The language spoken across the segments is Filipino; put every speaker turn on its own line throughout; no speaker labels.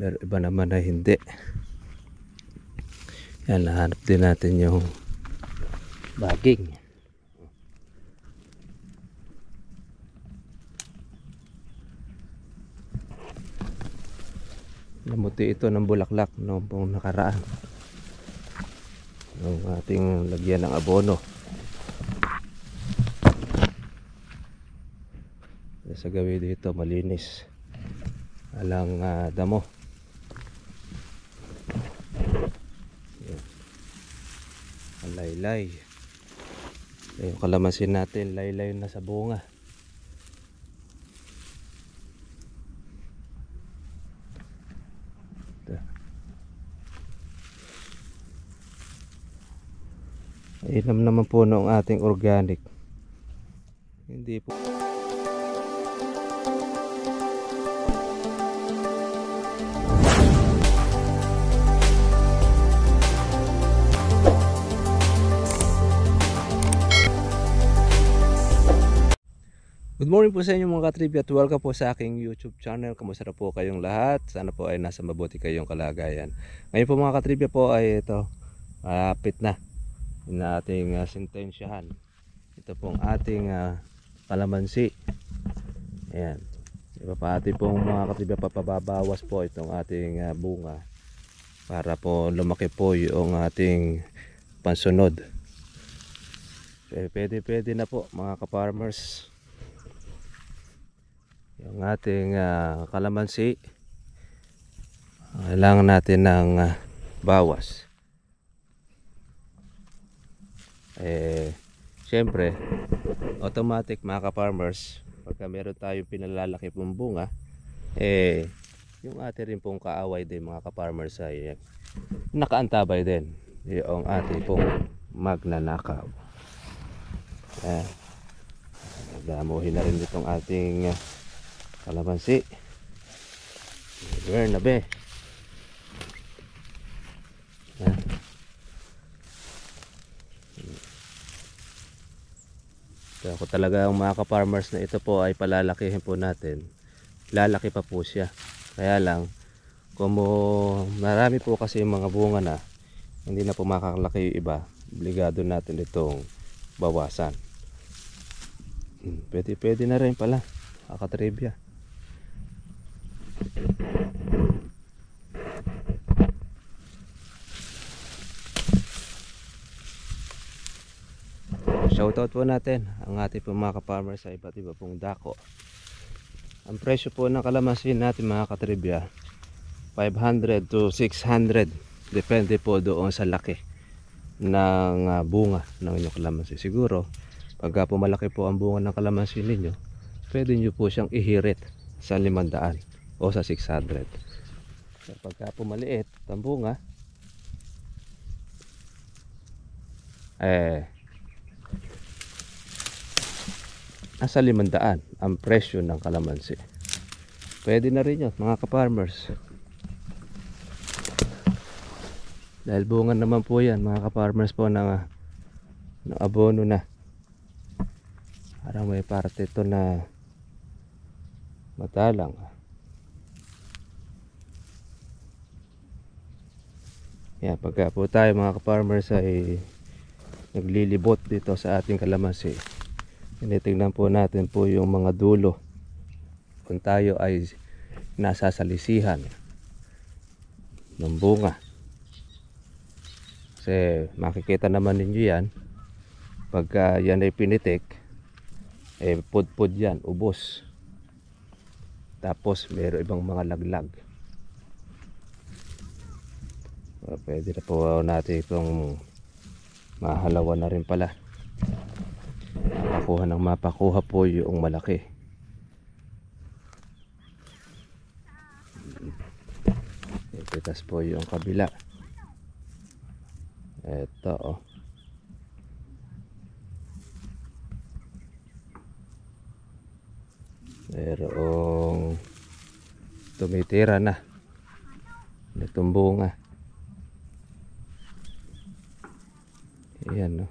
Pero iba naman na hindi. Yan, nahanap din natin yung baging. Namuti ito ng bulaklak noong pong nakaraan, yung ating lagyan ng abono. Sa gawi dito malinis, alang damo. Yan. Ang laylay. Yung kalamansin natin laylay na sa bunga. Inam naman po noong ating organic. Hindi po. Good morning po sa inyo mga katribya at welcome po sa aking YouTube channel. Kamusta na po kayong lahat? Sana po ay nasa mabuti kayong kalagayan. Ngayon po mga katribya po ay ito, malapit na ating sentensyahan. Ito pong ating kalamansi. Ayan. Iba pa ating pong mga katribya papababawas po itong ating bunga para po lumaki po yung ating pansunod. Pwede na po mga ka-farmers. Yung ating kalamansi, kailangan natin ng bawas. Siyempre automatic mga ka-farmers, pagka meron tayong pinalalaki pong bunga, yung ating rin pong kaaway din mga ka-farmers ay nakaantabay din yung ating pong magnanakaw. Damuhin na rin itong ating kalamansi. Bernabe. Ako talaga ang mga ka-farmers na ito po ay palalakihin po natin. Lalaki pa po siya. Kaya lang kung marami po kasi yung mga bunga na hindi na po makakalaki yung iba, obligado natin itong bawasan. Pwede na rin pala, kakatribya. Shoutout po natin ang ating mga ka-farmers sa iba't iba pong dako. Ang presyo po ng kalamansi natin mga katribya, 500 to 600. Depende po doon sa laki ng bunga ng inyong kalamansi. Siguro pagka po malaki po ang bunga ng kalamansi ninyo, pwede nyo po siyang ihirit sa 500 o sa 600. Pagka po maliit ang bunga, nasa 500 ang presyo ng kalamansi. Pwede na rin yun mga ka-farmers, dahil bunga naman po yan mga ka-farmers po ng abono na. Parang may parte ito na matalang. Yan, pagka po tayo mga ka-farmers ay naglilibot dito sa ating kalamansi, tinitingnan po natin po yung mga dulo kung tayo ay nasa salisihan ng bunga. Kasi makikita naman ninyo yan pagka yan ay pinitik, pudpud yan, ubos. Tapos mayroon ibang mga laglag. Pwede na po natin itong mahalawan na rin pala. Mapakuha po yung malaki. Ipitas po yung kabila. Ito merong tumitira na itong bunga. Ayan, no?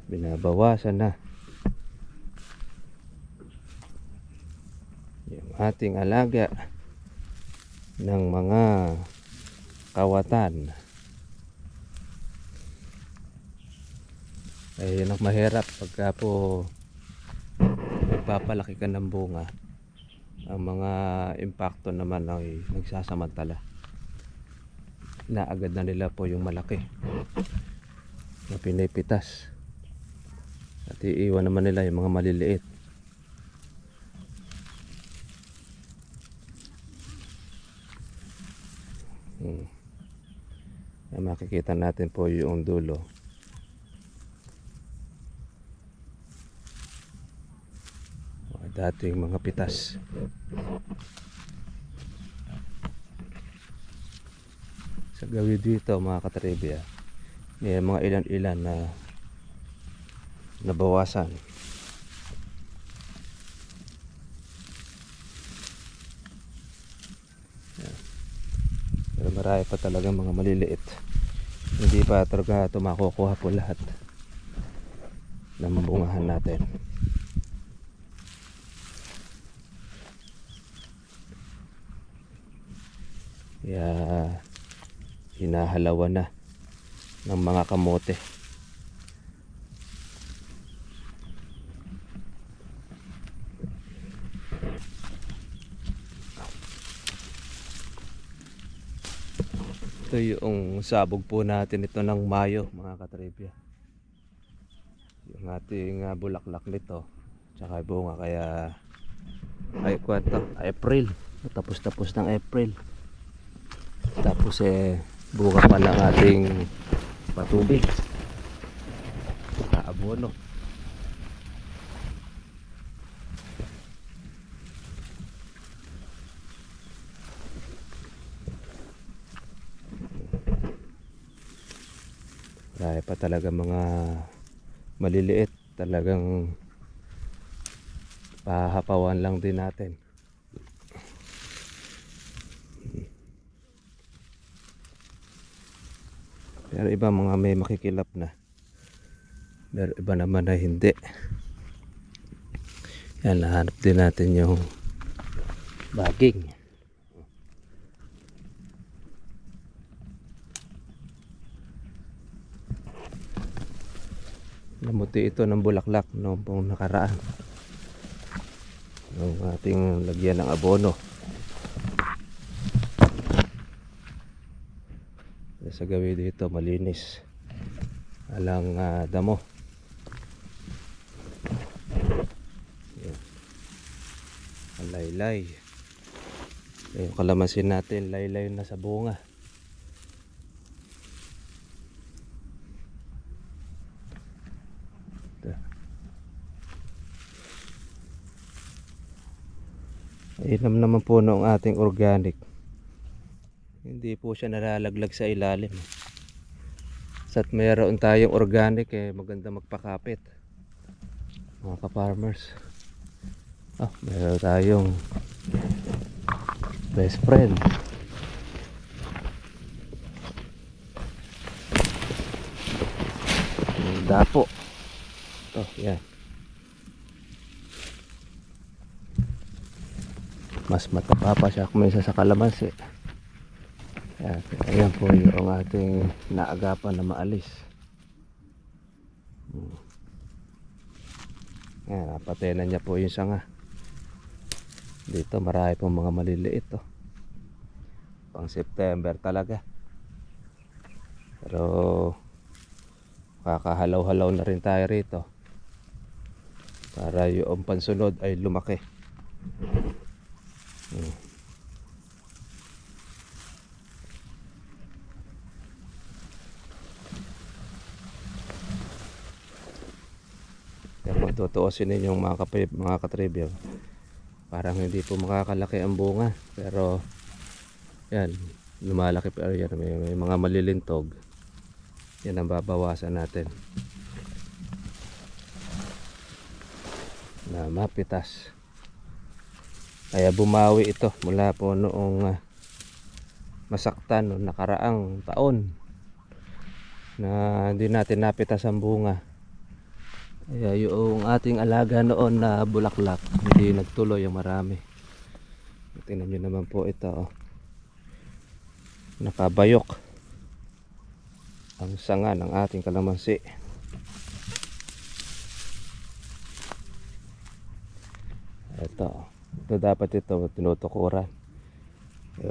Binabawasan na. ating alaga ng mga kawatan. Ay yun ang mahirap pagka po nagpapalaki ka ng bunga. Ang mga impacto naman ay nagsasamantala. Inaagad na nila po yung malaki na pinipitas at iiwan naman nila yung mga maliliit. Makikita natin po yung dulo. Dating mga pitas. Sa gawin dito mga katribya, may mga ilan-ilan na nabawasan. Pero marami pa talaga mga maliliit. Hindi pa talaga ito makukuha po lahat ng bungahan natin. Kaya hinahalawan na ng mga kamote. Ito yung sabog po natin ito ng Mayo mga katribya. Yung ating bulaklak nito tsaka bunga, kaya ay kwento April, tapos ng April. Tapos buka pa ng ating patubig sa abono. Marami pa talaga mga maliliit, talagang pahapawan lang din natin. Pero iba mga may makikilap na, pero iba naman na hindi. Yan, nahanap din natin yung baging. Namuti ito ng bulaklak noong pong nakaraan, yung ating lagyan ng abono. Sa gawi dito malinis, alang damo. Yan. Laylay. Yung kalamansin natin laylay na sa bunga. Inam naman po noong ating organic, hindi po siya nalalaglag sa ilalim. Sa't mayroon tayong organic, maganda magpakapit mga ka-farmers. Mayroon tayong best friend. Dapo. Yan. Mas matapa pa siya kumaysa sa kalamansi. Ayan po yung ating naagapan na maalis. Ayan, napatay na niya po yung sanga. Dito marami pong mga maliliit. Pang September talaga. Pero kakahalaw-halaw na rin tayo rito para yung pansunod ay lumaki. Kaya tutuusin ninyong mga katribya, parang hindi po makakalaki ang bunga, pero yan, lumalaki pa yan. May mga malilintog, yan ang babawasan natin na mapitas. Kaya bumawi ito mula po noong masaktan noong nakaraang taon na hindi natin napitas ang bunga. Kaya yung ating alaga noon na bulaklak hindi nagtuloy ang marami. Tingnan nyo naman po ito, oh. Nakabayok ang sanga ng ating kalamansi. Ito dapat ito tinutukuran.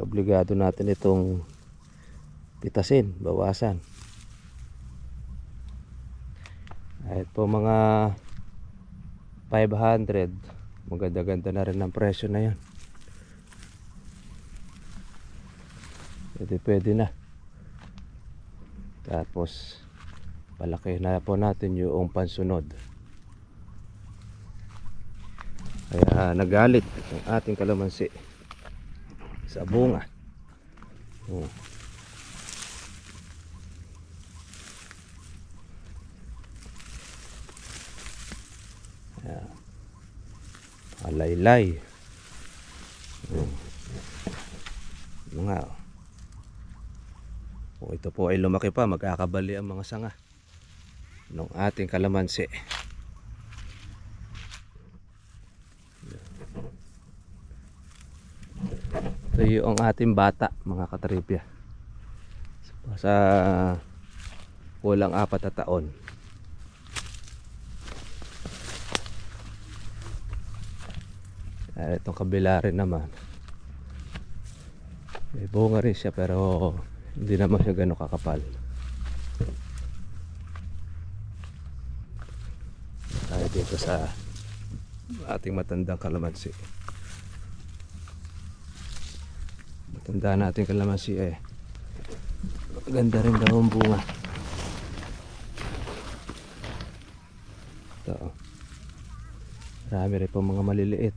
Obligado natin itong pitasin, bawasan. Kahit po mga 500, maganda-ganda na rin ang presyo na yan. Pwede na. Tapos palaki na po natin yung pansunod. Kaya nagalit ang ating kalamansi sa bunga. Alaylay. Mga kung ito po ay lumaki pa, magkakabali ang mga sanga ng ating kalamansi. Ito yung ating bata, mga katripya. Sa kulang 4 na taon. Itong kabila rin naman, may bunga rin siya pero hindi naman siya gano'ng kakapal. Tayo dito sa ating matandang kalamansi. Matanda natin kalamansi maganda rin daw ang bunga. Ito, marami rin po mga maliliit.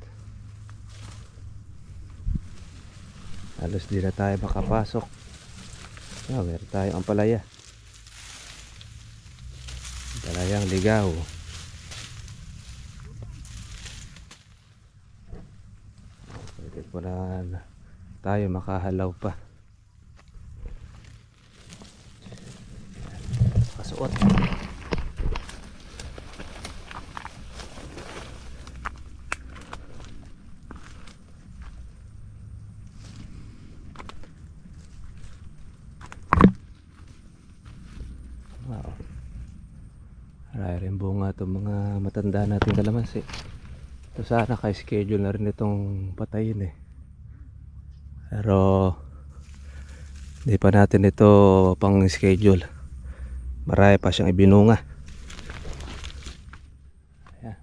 Halos di na tayo makapasok. Meron tayong ampalaya. Ampalayang ligaw. Pwede po na tayo makahalaw pa. Kasuot. Wow. Marami rin bunga itong mga matanda nating kalamansi. Ito sana ka-schedule na rin itong patayin pero hindi pa natin ito pang schedule. Marami pa siyang ibinunga. Ayan.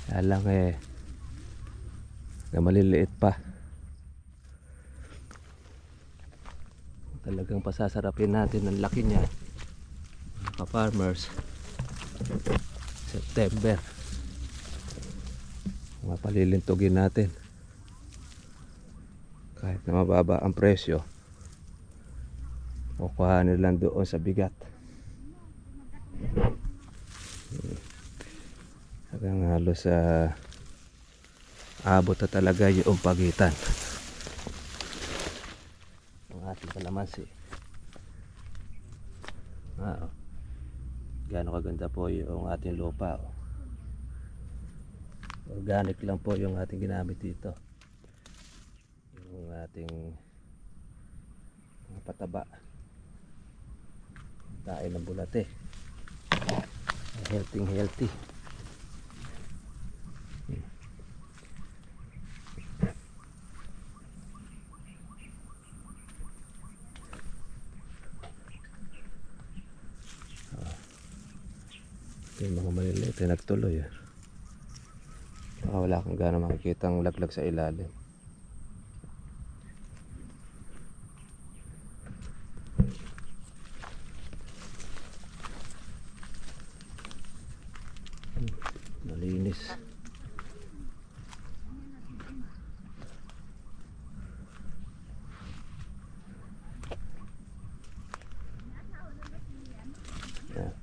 Kaya lang na maliliit pa. Talagang pasasarapin natin ang laki niya, mga farmers, September. Mapalilintugin natin kahit na mababa ang presyo, kukuhanin lang doon sa bigat. Hanggang halos abot na talaga yung pagitan ng ating kalamansi. Gaano kaganda po yung ating lupa. Organic lang po yung ating ginamit dito. Yung ating pataba, dahil ng bulate, healthy. Yung mga maliliit ay nagtuloy. Baka wala kang gana makikita ang laglag sa ilalim. Malinis. Yeah.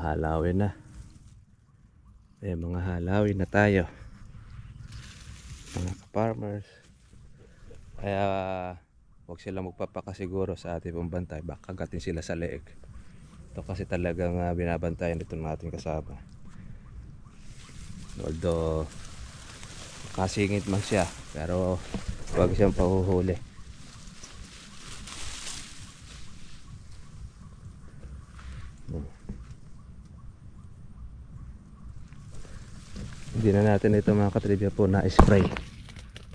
Halawin na. Mga halawin na tayo, mga farmers. Kaya huwag silang magpapakasiguro sa ating pambantay, baka kagatin sila sa leeg. Ito kasi talagang binabantayan ito ng ating kasama. Although kasingit man siya, pero huwag siyang pahuhuli. Hindi na natin ito mga katribya po na spray,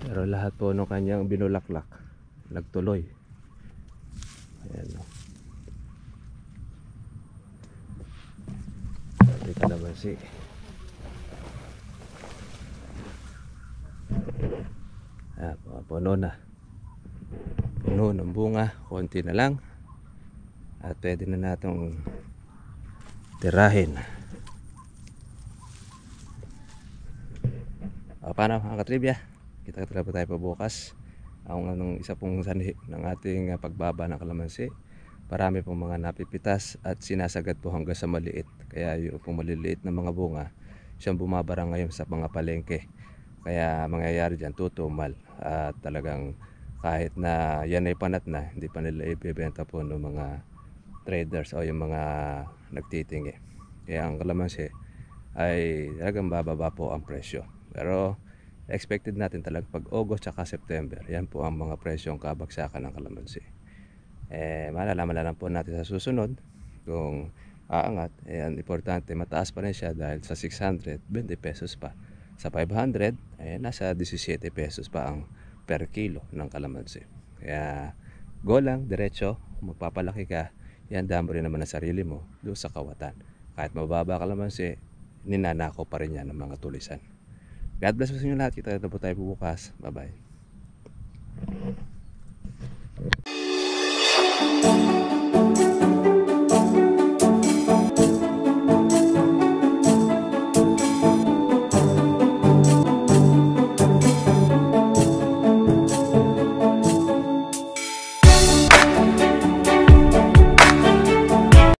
pero lahat po ng kanyang binulaklak nagtuloy. Ayan o. Hindi kalamansi. Puno na. Puno ng bunga. Konti na lang. At pwede na natong tirahin. Paano mga katribya? Kita-kita po tayo pa bukas. Ang isa pong sanhi ng ating pagbaba ng kalamansi. Marami pong mga napipitas at sinasagad po hanggang sa maliit. Kaya yung pong maliliit na mga bunga, siyang bumabara ngayon sa mga palengke. Kaya mangyayari dyan, tutumal. At talagang kahit na yan ay panat na, hindi pa nila ibibenta po ng mga traders o yung mga nagtitingi. Kaya ang kalamansi ay talagang bababa po ang presyo. Pero expected natin talagang pag August at September, yan po ang mga presyong kabagsakan ng kalamansi. Malalaman na lang po natin sa susunod kung aangat. Ang importante mataas pa rin siya dahil sa 600, 20 pesos pa. Sa 500, nasa 17 pesos pa ang per kilo ng kalamansi. Kaya go lang, diretso, magpapalaki ka, yan damo rin naman ang sarili mo doon sa kawatan. Kahit mababa kalamansi, ninanako pa rin yan ng mga tulisan. God bless po sa inyo lahat. Kita na po tayo bukas. Bye bye.